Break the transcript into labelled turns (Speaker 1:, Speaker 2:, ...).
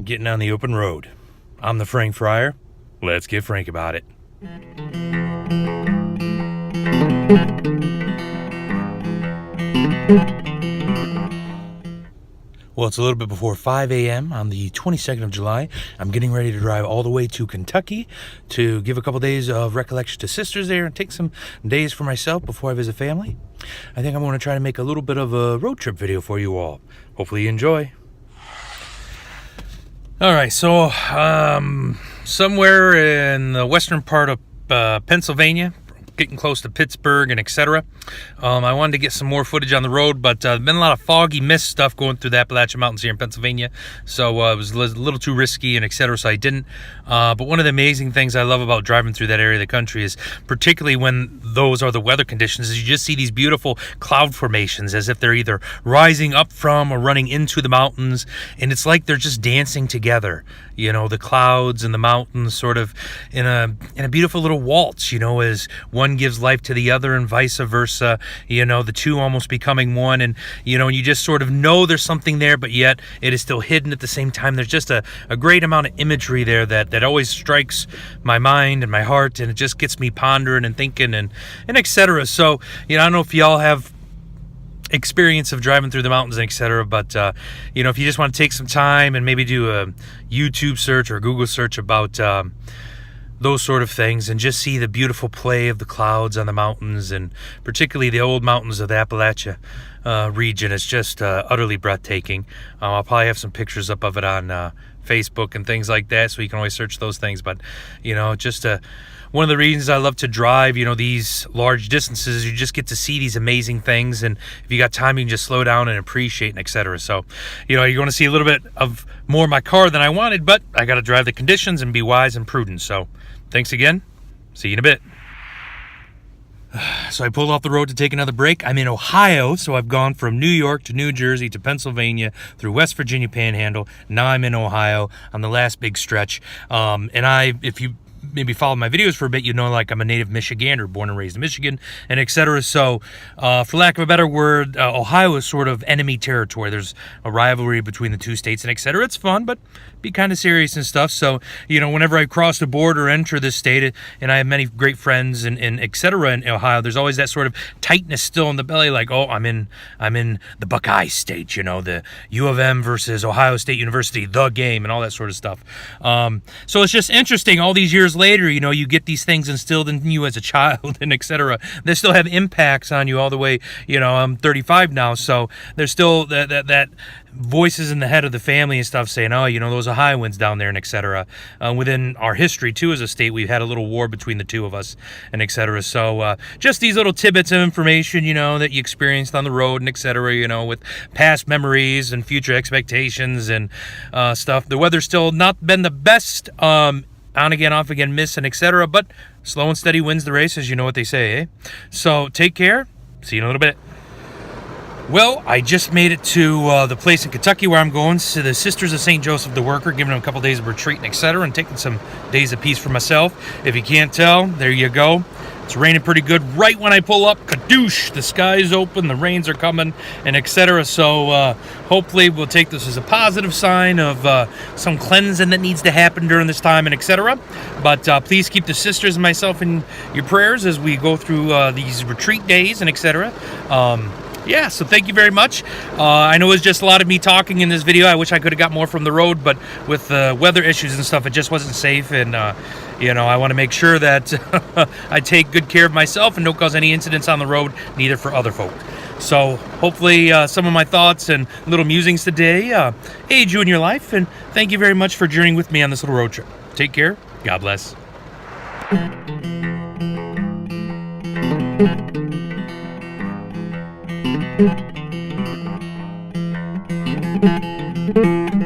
Speaker 1: getting on the open road. I'm the Frank Friar. Let's get frank about it. Well, it's a little bit before 5 a.m. on the 22nd of July. I'm getting ready to drive all the way to Kentucky to give a couple days of recollection to sisters there and take some days for myself before I visit family. I think I'm going to try to make a little bit of a road trip video for you all. Hopefully you enjoy. All right, so somewhere in the western part of Pennsylvania, getting close to Pittsburgh and etc. I wanted to get some more footage on the road, but there's been a lot of foggy mist stuff going through the Appalachian Mountains here in Pennsylvania, so it was a little too risky and etc. So I didn't. But one of the amazing things I love about driving through that area of the country is, particularly when those are the weather conditions, is you just see these beautiful cloud formations as if they're either rising up from or running into the mountains, and it's like they're just dancing together. You know, the clouds and the mountains sort of in a beautiful little waltz, you know, as one gives life to the other and vice versa, you know, the two almost becoming one. And, you know, you just sort of know there's something there, but yet it is still hidden at the same time. There's just a great amount of imagery there that always strikes my mind and my heart, and it just gets me pondering and thinking and etc. So, you know, I don't know if y'all have experience of driving through the mountains and etc., but you know, if you just want to take some time and maybe do a YouTube search or a Google search about those sort of things and just see the beautiful play of the clouds on the mountains, and particularly the old mountains of the Appalachia region, it's just utterly breathtaking. I'll probably have some pictures up of it on Facebook and things like that, so you can always search those things. But you know, just one of the reasons I love to drive, you know, these large distances, you just get to see these amazing things, and if you got time, you can just slow down and appreciate and etc. So, you know, you're going to see a little bit of more of my car than I wanted, but I got to drive the conditions and be wise and prudent. So, thanks again. See you in a bit. So I pulled off the road to take another break. I'm in Ohio, so I've gone from New York to New Jersey to Pennsylvania through West Virginia Panhandle. Now I'm in Ohio on the last big stretch. If you maybe followed my videos for a bit, you know, like, I'm a native Michigander, born and raised in Michigan, and etc. So, for lack of a better word, Ohio is sort of enemy territory. There's a rivalry between the two states and etc. It's fun, but be kind of serious and stuff. So, you know, whenever I cross the border or enter this state, and I have many great friends and etc. in Ohio, there's always that sort of tightness still in the belly, like, oh, I'm in the Buckeye State, you know, the U of M versus Ohio State University, the game, and all that sort of stuff. So it's just interesting, all these years later, you know, you get these things instilled in you as a child and etc. They still have impacts on you all the way, you know, I'm 35 now, so there's still that voices in the head of the family and stuff saying, oh, you know, those Ohioans down there and etc. Within our history too as a state, we've had a little war between the two of us and etc. So just these little tidbits of information, you know, that you experienced on the road and etc., you know, with past memories and future expectations and stuff. The weather's still not been the best, on again, off again, miss and etc., but slow and steady wins the race, as you know what they say, eh? So take care. See you in a little bit. Well, I just made it to the place in Kentucky where I'm going, to the Sisters of St. Joseph the Worker, giving them a couple days of retreat and etc., and taking some days of peace for myself. If you can't tell, there you go. It's raining pretty good right when I pull up. Kadoosh! The sky is open, the rains are coming, and etc. So hopefully we'll take this as a positive sign of some cleansing that needs to happen during this time and etc. But please keep the sisters and myself in your prayers as we go through these retreat days and etc. Yeah, so thank you very much. I know it was just a lot of me talking in this video. I wish I could have got more from the road, but with weather issues and stuff, it just wasn't safe. And, you know, I want to make sure that I take good care of myself and don't cause any incidents on the road, neither for other folk. So hopefully some of my thoughts and little musings today aid you in your life. And thank you very much for journeying with me on this little road trip. Take care. God bless. Thank you.